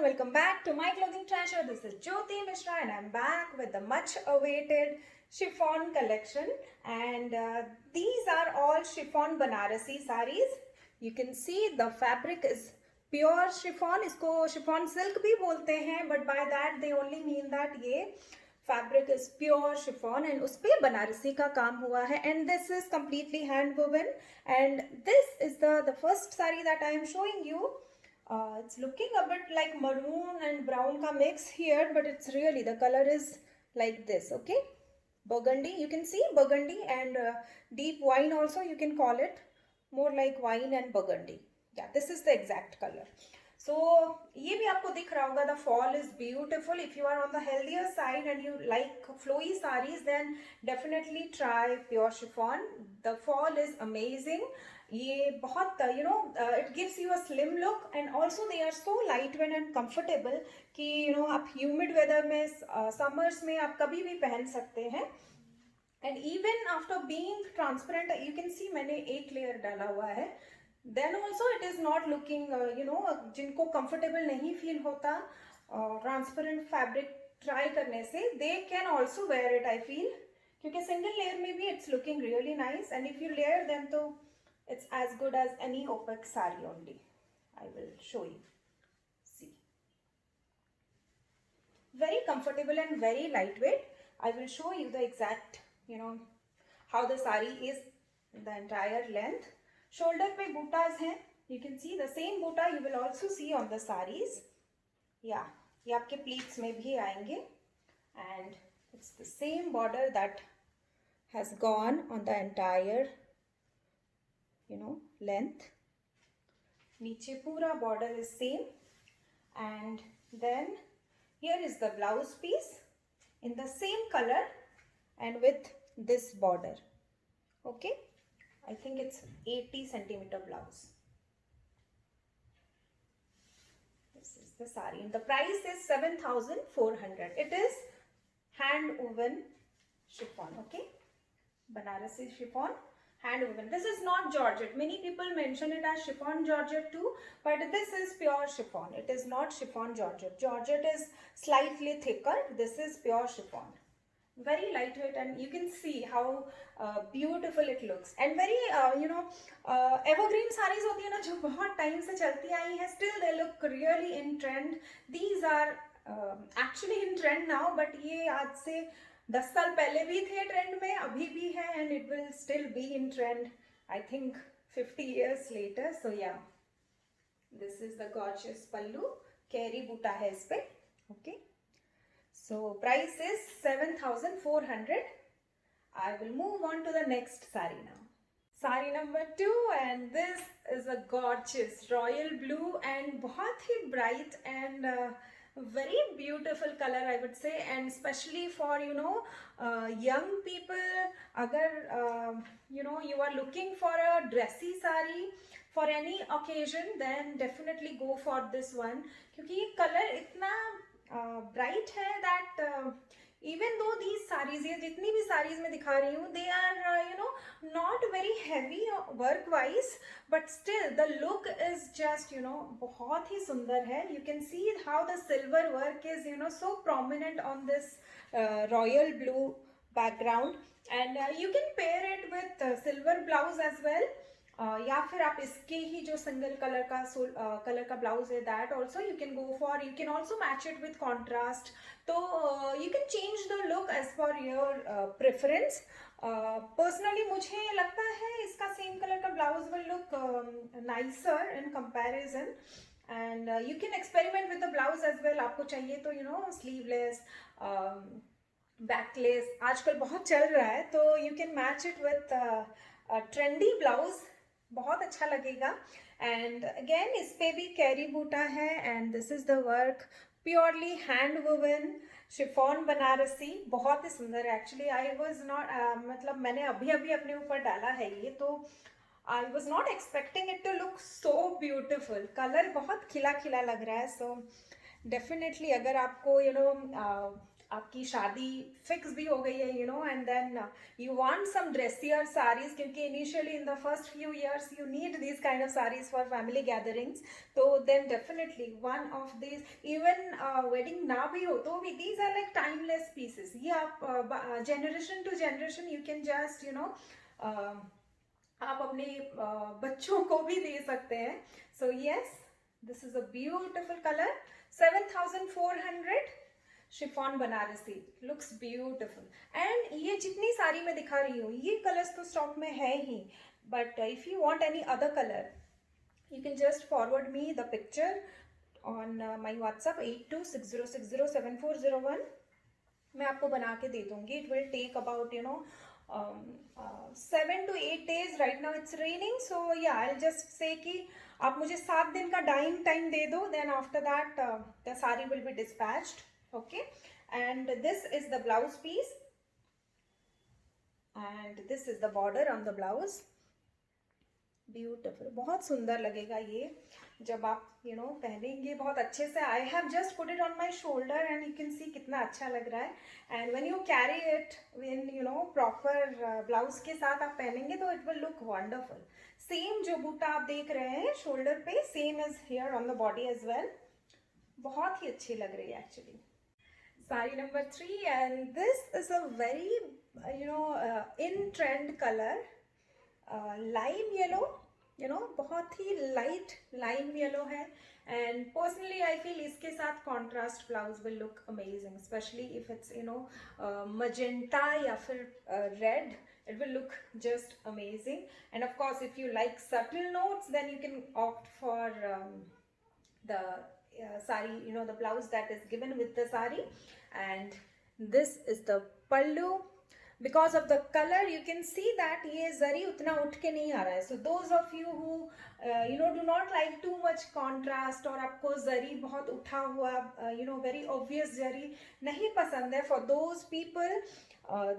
everyone, welcome back to my clothing treasure. This is Jyoti Mishra and I'm back with the much awaited chiffon collection, and these are all chiffon Banarasi saris. You can see the fabric is pure chiffon. इसको chiffon silk भी बोलते हैं, but by that they only mean that ये fabric is pure chiffon and उस पे बनारसी का काम हुआ है, and this is completely hand woven, and this is the first sari that I am showing you. It's looking a bit like maroon and brown ka mix here, but it's really, the color is like this, okay? Burgundy, you can see burgundy and deep wine also, you can call it. More like wine and burgundy. Yeah, this is the exact color. So ये भी आपको दिख रहा होगा, the fall is beautiful. If you are on the healthier side and you like flowy sarees, then definitely try pure chiffon. The fall is amazing. ये बहुत it gives you a slim look, and also they are so lightweight and comfortable कि आप humid weather में summers में आप कभी भी पहन सकते हैं. And even after being transparent, you can see मैंने एक layer डाला हुआ है. Then also it is not looking, जिनको comfortable नहीं feel होता transparent fabric try करने से, they can also wear it, I feel. क्योंकि single layer में भी it's looking really nice, and if you layer them तो it's as good as any opaque sari only. I will show you. See. Very comfortable and very lightweight. I will show you the exact, how the sari is the entire length. Shoulder pe bootas hain. You can see the same boota you will also see on the saris. Yeah, ye aapke pleats mein bhi aayenge. And it's the same border that has gone on the entire length. Niche pura border is same, and then here is the blouse piece in the same color and with this border. Okay, I think it's 80 centimeter blouse. This is the sari, and the price is 7,400. It is hand woven chiffon. Okay, Banarasi chiffon. Hand woven. This is not georgette. Many people mention it as chiffon georgette too, but this is pure chiffon. It is not chiffon georgette. Georgette is slightly thicker. This is pure chiffon. Very lightweight, and you can see how beautiful it looks. And very evergreen sarees होती है ना, जो बहुत time से चलती आई है. Still they look really in trend. These are actually in trend now, but ये आज से 10 साल पहले भी थे ट्रेंड में, अभी भी है, and it will still be in trend, I think 50 years later. So yeah, this is the gorgeous pallu. Keri boota hai is pe. Okay, so price is 7,400. I will move on to the next sari now. Sari number 2, and this is a gorgeous royal blue and बहुत ही bright and very beautiful color, I would say, and especially for young people. Agar you are looking for a dressy sari for any occasion, then definitely go for this one, क्योंकि ये color इतना bright है that even though these sarees, ये जितनी भी sarees मैं दिखा रही हूँ, they are not very heavy work wise, but still the look is just बहुत ही सुंदर है. You can see how the silver work is so prominent on this royal blue background, and you can pair it with silver blouse as well. या फिर आप इसके ही जो सिंगल कलर का ब्लाउज है, that also you can go for. You can also match it with contrast. तो you can change the look as per your preference. Personally मुझे लगता है इसका सेम कलर का blouse will look nicer in comparison, and you can experiment with the blouse as well. आपको चाहिए तो sleeveless, backless आजकल बहुत चल रहा है, तो you can match it with trendy blouse, बहुत अच्छा लगेगा. एंड अगेन इस पे भी कैरी बूटा है, and this is the work purely hand woven chiffon Banarasi. बहुत ही सुंदर है. एक्चुअली आई वॉज नॉट, मतलब मैंने अभी अभी अपने ऊपर डाला है ये, तो I was not expecting it to look so beautiful. Colour बहुत खिला खिला लग रहा है. सो डेफिनेटली अगर आपको आपकी शादी फिक्स भी हो गई है, you know, and then you want some dressier sarees, क्योंकि initially in the first few years you need these kind of sarees for family gatherings. So then definitely one of these, even wedding ना भी हो तो भी, these are like timeless pieces. ये आप generation to generation you can just, you know, आप अपने बच्चों को भी दे सकते हैं. So yes, this is a beautiful color. 7,400 chiffon Banarasi, looks beautiful. And ये जितनी सारी मैं दिखा रही हूँ ये कलर्स तो स्टॉक में है ही, but if you want any other colour you can just forward me the picture on my WhatsApp 8260607401. मैं आपको बना के दे दूंगी. It will take about 7 to 8 days. Right now it's raining, so yeah, I'll just say कि आप मुझे 7 दिन का डाइंग टाइम दे दो, then after that the sari will be dispatched. Okay, and this is the blouse piece and this is the border on the blouse. Beautiful, बहुत सुंदर लगेगा ये जब आप पहनेंगे बहुत अच्छे से. I have just put it on my shoulder and you can see कितना अच्छा लग रहा है. And when you carry it in proper blouse के साथ आप पहनेंगे तो it will look wonderful. Same जो बूटा आप देख रहे हैं shoulder पे, same is here on the body as well. बहुत ही अच्छी लग रही है actually. Sari number 3, and this is a very in trend color, lime yellow. बहुत ही light lime yellow है. And personally I feel इसके साथ contrast blouse will look amazing, especially if it's magenta या फिर red. It will look just amazing. And of course if you like subtle notes, then you can opt for the sari, the blouse that is given with the sari. And this is the pallu. Because of the color you can see that ये जरी उतना उठ के नहीं आ रहा है. So those of you who do not like too much contrast, और आपको जरी बहुत उठा हुआ very obvious जरी नहीं पसंद है, for those people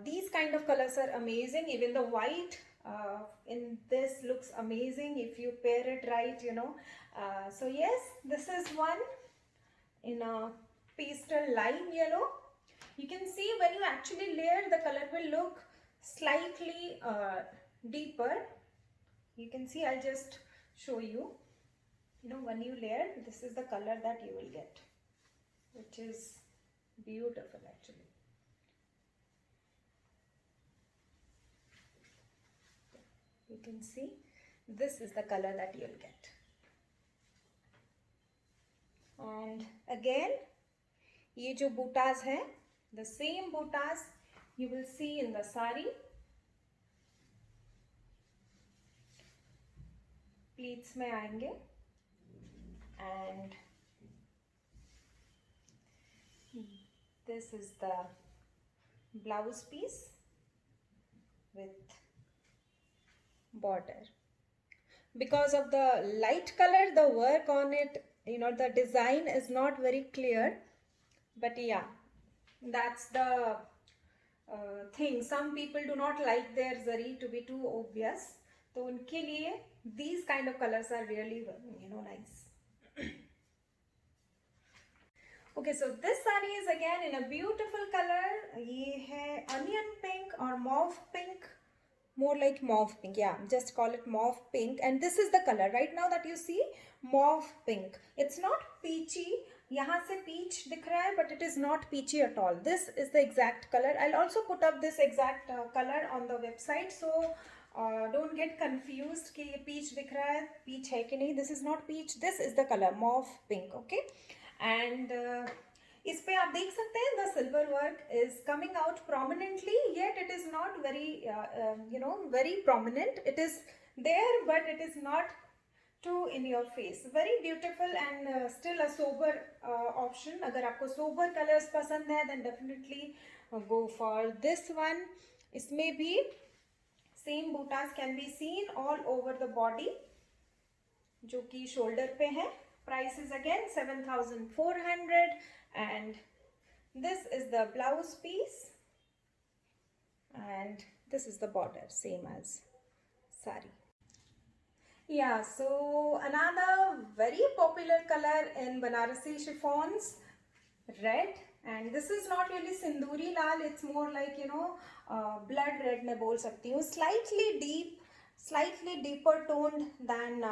these kind of colors are amazing. Even the white in this looks amazing if you pair it right. So yes, this is one in a pastel lime yellow. You can see when you actually layer, the color will look slightly deeper. You can see, I'll just show you. When you layer, this is the color that you will get, which is beautiful actually. You can see, this is the color that you'll get. And again, ये जो बूटास हैं, the same bootas you will see in the sari. Pleats में आएंगे. And this is the blouse piece with border. Because of the light color, the work on it, the design is not very clear, but yeah, that's the thing. Some people do not like their zari to be too obvious, so unke liye these kind of colors are really nice. Okay, so this sari is again in a beautiful color. ये है onion pink or mauve pink, more like mauve pink. Yeah, just call it mauve pink. And this is the color right now that you see, mauve pink. It's not peachy. यहाँ से peach दिख रहा है, but it is not peachy at all. This is the exact color. I'll also put up this exact color on the website, so don't get confused कि ये peach दिख रहा है, peach है कि नहीं. This is not peach. This is the color mauve pink. Okay, and इस पे आप देख सकते हैं the silver work is coming out prominently, yet it is not very very prominent. It is there, but it is not too in your face. Very beautiful and still a sober option. अगर आपको sober colors पसंद है, then definitely go for this one. इसमें भी same bootas can be seen all over the body, जो कि shoulder पे है. Price is again 7,400, and this is the blouse piece, and this is the border, same as sari. Yeah, so another very popular color in Banarasi chiffons, red, and this is not really sinduri lal, it's more like, you know, blood red मैं बोल सकती हूँ, slightly deeper toned than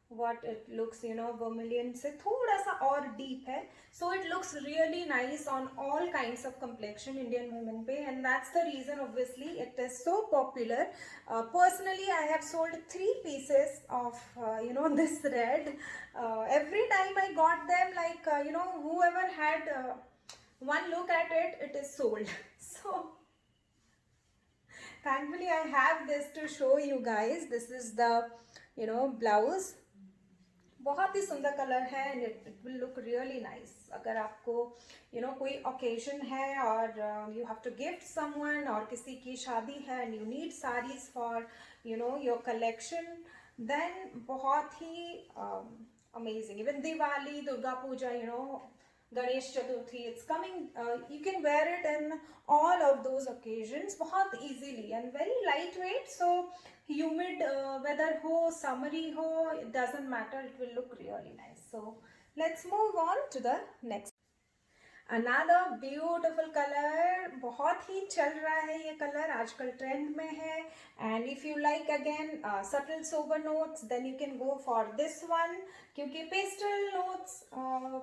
what it looks, you know, vermilion से थोड़ा सा और deep है. So it looks really nice on all kinds of complexion Indian women पे, and that's the reason obviously it is so popular. Personally, I have sold 3 pieces of you know, this red. Every time I got them, like you know, whoever had one look at it, it is sold. So thankfully I have this to show you guys. This is the, you know, blouse. बहुत ही सुंदर colour है, and it will look really nice. अगर आपको you know कोई occasion है और you have to gift someone, और किसी की शादी है and you need saris for you know your collection, then बहुत ही amazing. Even Diwali, Durga Puja, you know, Ganesh Chaturthi, it's coming, you can wear it in all of those occasions बहुत easily, and very lightweight, so humid weather ho, summery ho, it doesn't matter, it will look really nice. So let's move on to the next. Another beautiful color, बहुत ही चल रहा है ये colour, आजकल trend में है. And if you like again subtle sober notes, then you can go for this one, क्योंकि pastel notes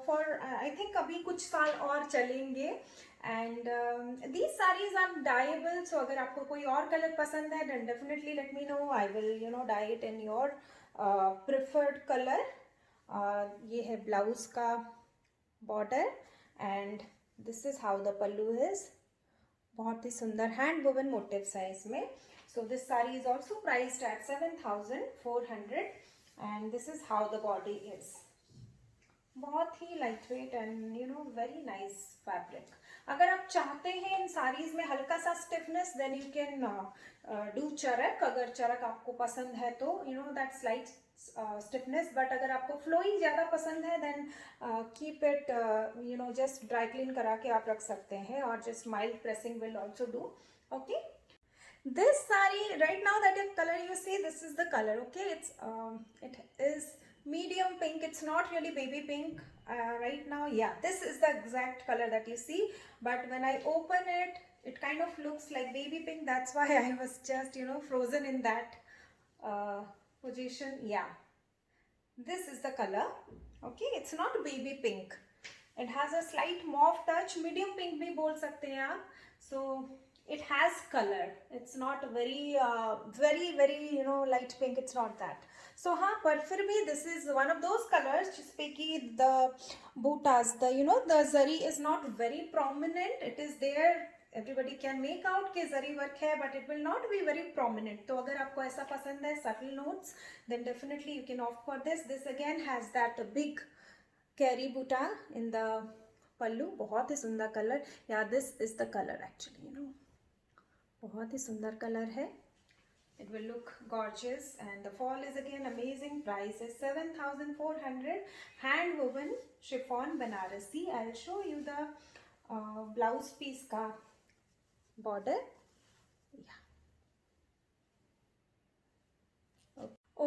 for I think अभी कुछ साल और चलेंगे. And these sarees are dyeable, so अगर आपको कोई और कलर पसंद है, then definitely let me know, I will, you know, dye it in your preferred color. ये है ब्लाउज का border, and this is how the pallu is. बहुत ही सुंदर हैंड वोवन मोटिव्स है इसमें. So this sari is also priced at 7,400, and this is how the body is. बहुत ही light weight and you know very nice fabric. अगर आप चाहते हैं इन साड़ीज में हल्का सा stiffness, then you can do चरक. अगर चरक आपको पसंद है तो you know that slight stiffness, but अगर आपको फ्लोई ज़्यादा पसंद है, then keep it you know, just dry clean करा के आप रख सकते हैं, और just mild pressing will also do. Okay, this saree right now, that color you see, this is the color. Okay, it is medium pink, it's not really baby pink right now. Yeah, this is the exact color that you see, but when I open it, it kind of looks like baby pink. That's why I was just, you know, frozen in that position. Yeah, this is the color. Okay, it's not baby pink, it has a slight mauve touch, medium pink bhi bol sakte hain aap. So it has color, it's not very you know light pink, it's not that. So हाँ, पर फिर भी this is one of those colors जिसपे कि the bootas, the you know the zari is not very prominent, it is there, everybody can make out कि जरी work है, but it will not be very prominent. तो अगर आपको ऐसा पसंद है subtle notes, then definitely you can opt for this. This again has that big kairi buta in the pallu. बहुत ही सुंदर कलर. या this is the colour actually, you know, बहुत ही सुंदर कलर है. It will look gorgeous, and the fall is again amazing. Price is 7,400. Hand woven chiffon Banarasi. I'll show you the blouse piece का border. Yeah.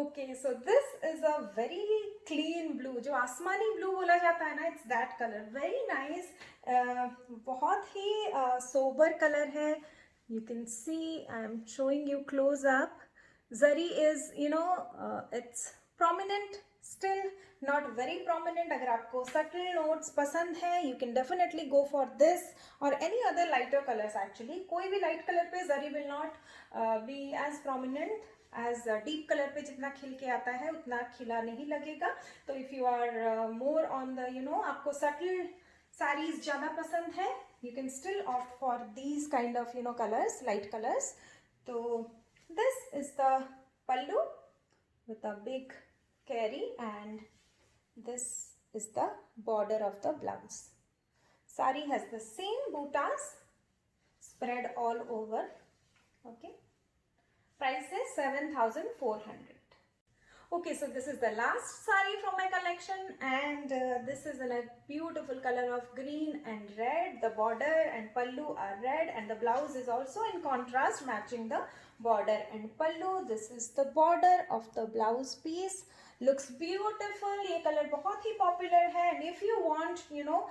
Okay, so this is a very clean blue, जो आसमानी blue बोला जाता है ना, it's that color. Very nice. बहुत ही sober color है. You can see, I'm showing you close up. Zari is, you know, it's prominent still, not very prominent. अगर आपको subtle notes पसंद है, you can definitely go for this or any other lighter colors actually. कोई भी light color पे Zari will not be as prominent as deep color पे जितना खिल के आता है उतना खिला नहीं लगेगा. तो if you are more on the, you know, आपको subtle sarees ज़्यादा पसंद है, you can still opt for these kind of, you know, colors, light colors. So this is the pallu with a big carry, and this is the border of the blouse. Sari has the same bootas spread all over. Okay, price is 7,400. Okay, so this is the last saree from my collection, and this is in a beautiful color of green and red. The border and pallu are red, and the blouse is also in contrast, matching the border and pallu. This is the border of the blouse piece. looks beautiful. ये color बहुत ही popular है, and if you want, you know,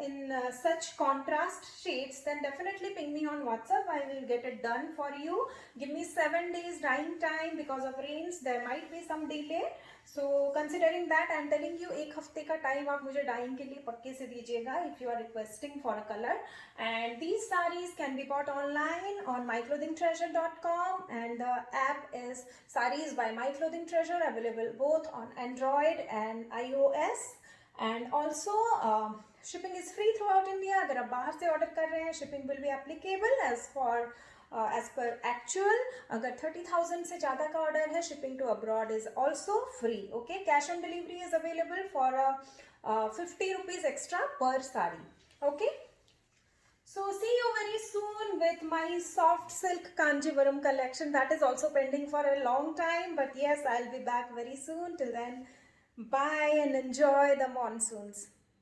in such contrast shades, then definitely ping me on WhatsApp. I will get it done for you. Give me 7 days drying time. Because of rains there might be some delay, so considering that I'm telling you, एक हफ्ते का time आप मुझे dyeing के लिए पक्के से दीजिएगा if you are requesting for a color. And these sarees can be bought online on myclothingtreasure.com, and the app is Sarees by My Clothing Treasure, available both on Android and iOS. And also shipping is free throughout India. अगर आप बाहर से order कर रहे हैं, shipping will be applicable as per actual. अगर 30,000 से ज़्यादा का order है, shipping to abroad is also free. Okay, cash on delivery is available for 50 rupees extra per saree. Okay. So see you very soon with my soft silk Kanjivaram collection. That is also pending for a long time, but yes, I'll be back very soon. Till then, bye and enjoy the monsoons.